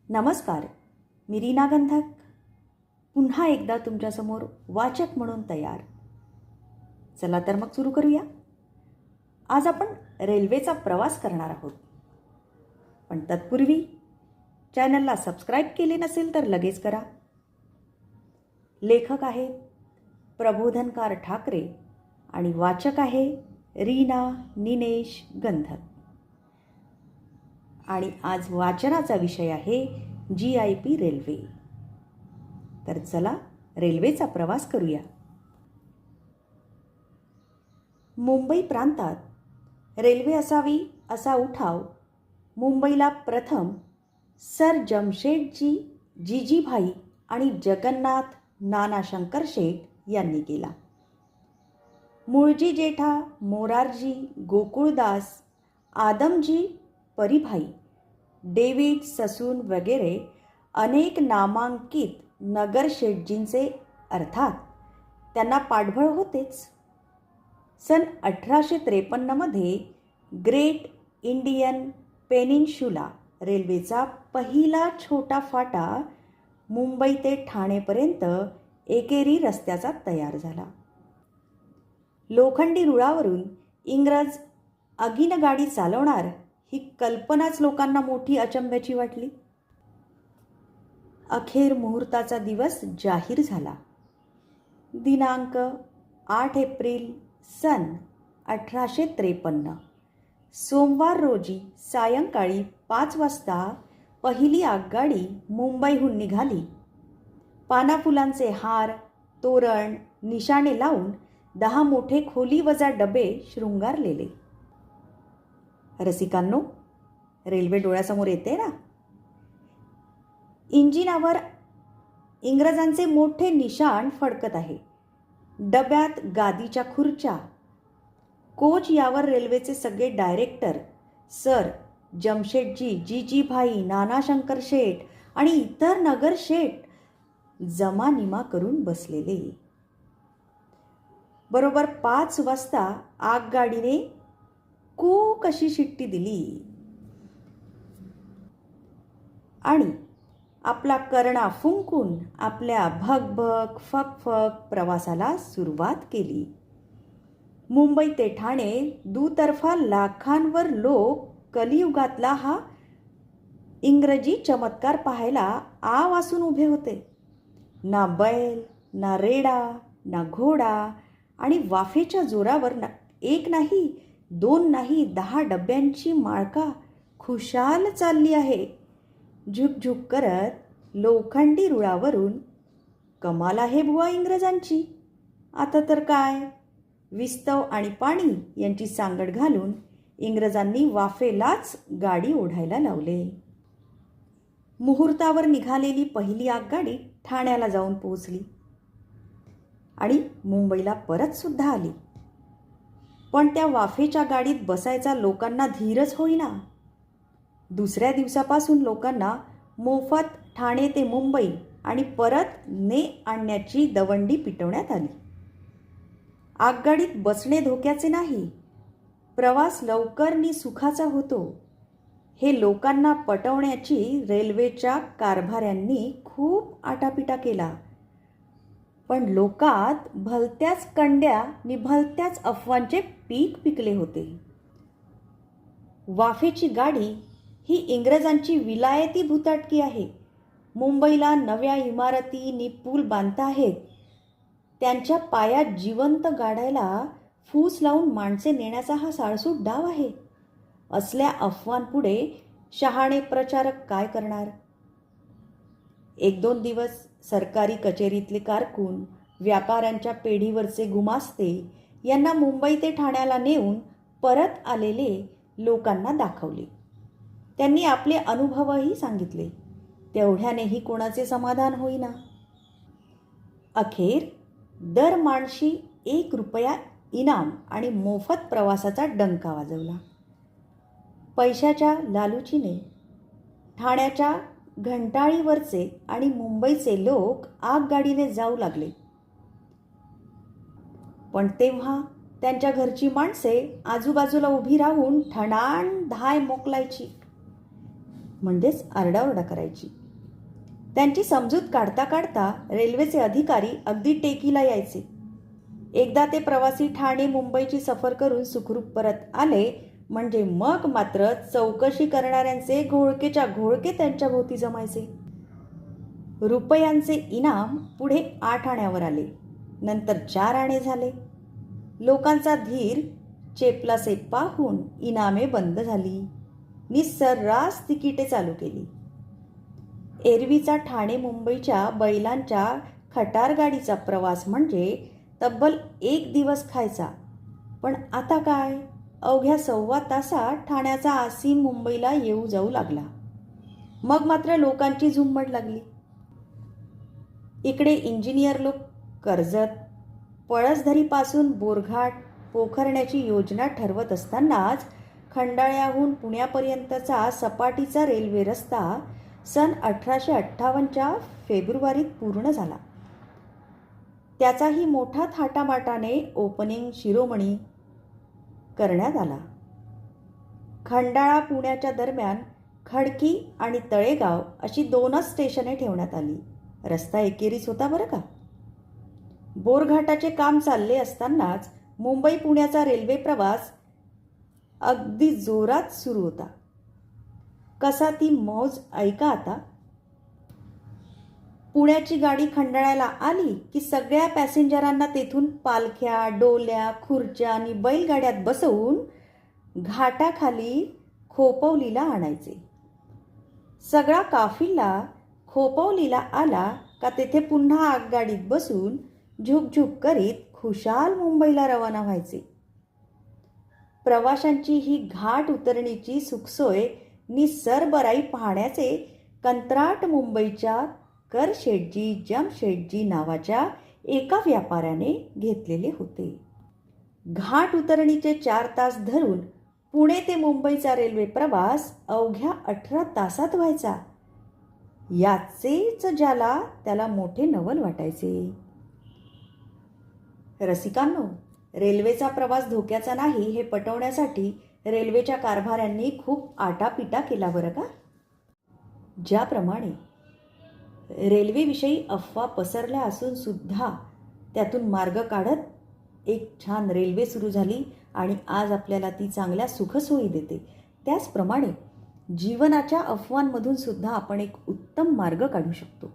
नमस्कार, मी रीना गंधक पुन्हा एकदा तुमच्यासमोर वाचक म्हणून तयार. चला तर मग सुरू करूया. आज आपण रेल्वेचा प्रवास करणार आहोत. पण तत्पूर्वी चॅनलला सबस्क्राईब केले नसेल तर लगेच करा. लेखक आहेत प्रबोधनकार ठाकरे आणि वाचक आहे रीना निनेश गंधक. आणि आज वाचनाचा विषय आहे GIP रेल्वे. तर चला रेल्वेचा प्रवास करूया. मुंबई प्रांतात रेल्वे असावी असा उठाव मुंबईला प्रथम सर जमशेदजी जीजीभाई आणि जगन्नाथ नाना शंकर शेठ यांनी केला. मुळजी जेठा, मोरारजी, गोकुळदास, आदमजी परिभाई, डेव्हिड ससून वगैरे अनेक नामांकित नगरशेठजींचे अर्थात त्यांना पाठबळ होतेच. सन 1853मध्ये ग्रेट इंडियन पेनिन्शुला रेल्वेचा पहिला छोटा फाटा मुंबई ते ठाणेपर्यंत एकेरी रस्त्याचा तयार झाला. लोखंडी रुळावरून इंग्रज आगीनगाडी चालवणार ही कल्पनाच लोकांना मोठी अचंब्याची वाटली. अखेर मुहूर्ताचा दिवस जाहीर झाला. दिनांक 8 एप्रिल सन 1853 सोमवार रोजी सायंकाळी 5 वाजता पहिली आगगाडी मुंबईहून निघाली. पानाफुलांचे हार, तोरण, निशाणे लावून 10 मोठे खोलीवजा डबे शृंगारलेले. रसिकांनो, रेल्वे डोळ्यासमोर येते ना. इंजिनावर इंग्रजांचे मोठे निशाण फडकत आहे. डब्यात गादीच्या खुर्च्या. कोच यावर रेल्वेचे सगळे डायरेक्टर, सर जमशेदजी जीजीभाई, नाना शंकर शेठ आणि इतर नगरशेठ जमानिमा करून बसलेले. बरोबर 5 वाजता आगगाडीने कू कशी शिट्टी दिली आणि आपला कर्णा फुंकून आपल्या भगभग फकफक प्रवासाला सुरुवात केली. मुंबई ते ठाणे दुतर्फा लाखांवर लोक कलियुगातला हा इंग्रजी चमत्कार पाहायला आवासून उभे होते. ना बैल, ना रेडा, ना घोडा आणि वाफेच्या जोरावर एक नाही, 2 नाही, 10 डब्यांची माळका खुशाल चालली आहे. झुकझुक करत लोखंडी रुळावरून. कमाल आहे बुवा इंग्रजांची. आता तर काय, विस्तव आणि पाणी यांची सांगड घालून इंग्रजांनी वाफेलाच गाडी ओढायला लावले. मुहूर्तावर निघालेली पहिली आगगाडी ठाण्याला जाऊन पोहोचली आणि मुंबईला परत सुद्धा आली. पण त्या वाफेच्या गाडीत बसायचा लोकांना धीरच होईना. दुसऱ्या दिवसापासून लोकांना मोफत ठाणे ते मुंबई आणि परत ने आणण्याची दवंडी पिटवण्यात आली. आगगाडीत बसणे धोक्याचे नाही, प्रवास लवकर नि सुखाचा होतो हे लोकांना पटवण्याची रेल्वेच्या कारभाऱ्यांनी खूप आटापिटा केला. पण लोकात भलत्याच कंड्या नि भलत्याच अफवांचे पीक पिकले होते. वाफेची गाडी ही इंग्रजांची विलायती भुताटकी आहे. मुंबईला नव्या इमारती नि पूल बांधता आहेत. त्यांच्या पायात जिवंत गाडायला फूस लावून माणसे नेण्याचा हा साळसूट डाव आहे. असल्या अफवांपुढे शहाणे प्रचारक काय करणार. 1-2 दिवस सरकारी कचेरीतले कारकून, व्यापाऱ्यांच्या पेढीवरचे गुमास्ते यांना मुंबई ते ठाण्याला नेऊन परत आलेले लोकांना दाखवले. त्यांनी आपले अनुभवही सांगितले. तेवढ्यानेही कोणाचे समाधान होईना. अखेर दर माणशी 1 रुपया इनाम आणि मोफत प्रवासाचा डंका वाजवला. पैशाच्या लालुचीने ठाण्याच्या घंटाळीवरचे आणि मुंबईचे लोक आगगाडीने जाऊ लागले. पण तेव्हा त्यांच्या घरची माणसे आजूबाजूला उभी राहून ठणाण धाय मोकलायची. म्हणजेच आरडाओरडा करायची. त्यांची समजूत काढता काढता रेल्वेचे अधिकारी अगदी टेकीला यायचे. एकदा ते प्रवासी ठाणे मुंबईची सफर करून सुखरूप परत आले म्हणजे मग मात्र चौकशी करणाऱ्यांचे घोळकेच्या घोळके त्यांच्या भोवती जमायचे. रुपयांचे इनाम पुढे 8 आण्यावर आले, नंतर 4 आणे झाले. लोकांचा धीर चेपलासे पाहून इनामे बंद झाली. निसर्रास तिकिटे चालू केली. एरवीचा ठाणे मुंबईच्या बैलांच्या खटारगाडीचा प्रवास म्हणजे तब्बल 1 दिवस खायचा. पण आता काय, अवघ्या 1.25 तासात ठाण्याचा आसीन मुंबईला येऊ जाऊ लागला. मग मात्र लोकांची झुंबड लागली. इकडे इंजिनियर लोक कर्जत पळसधरीपासून बोरघाट पोखरण्याची योजना ठरवत असतानाच खंडाळ्याहून पुण्यापर्यंतचा सपाटीचा रेल्वे रस्ता सन 1858च्या फेब्रुवारीत पूर्ण झाला. त्याचाही मोठा थाटामाटाने ओपनिंग शिरोमणी करण्यात आला. खंडाळा पुण्याच्या दरम्यान खडकी आणि तळेगाव अशी 2च स्टेशने ठेवण्यात आली. रस्ता एकेरीच होता बरं का. बोरघाटाचे काम चालले असतानाच मुंबई पुण्याचा रेल्वे प्रवास अगदी जोरात सुरू होता. कसा ती मौज ऐका आता. पुण्याची गाडी खंडाळ्याला आली की सगळ्या पॅसेंजरांना तेथून पालख्या, डोल्या, खुर्च्या आणि बैलगाड्यात बसवून घाटाखाली खोपवलीला आणायचे. सगळा काफिला खोपवलीला आला का तेथे पुन्हा आगगाडीत बसून झुकझुक करीत खुशाल मुंबईला रवाना व्हायचे. प्रवाशांची ही घाट उतरणीची सुखसोय निसरबराई पाहण्याचे कंत्राट मुंबईच्या करशेटजी जमशेटजी नावाच्या एका व्यापाऱ्याने घेतलेले होते. घाट उतरणीचे 4 तास धरून पुणे ते मुंबईचा रेल्वे प्रवास अवघ्या 18 तासात व्हायचा. याचेच ज्याला त्याला मोठे नवल वाटायचे. रसिकांनो, रेल्वेचा प्रवास धोक्याचा नाही हे पटवण्यासाठी रेल्वेच्या कारभाऱ्यांनी खूप आटापिटा केला बरं का. ज्याप्रमाणे रेल्वेविषयी अफवा पसरल्या असून सुद्धा त्यातून मार्ग काढत एक छान रेल्वे सुरू झाली आणि आज आपल्याला ती चांगल्या सुखसोयी देते, त्याचप्रमाणे जीवनाच्या अफवांमधून सुद्धा आपण एक उत्तम मार्ग काढू शकतो.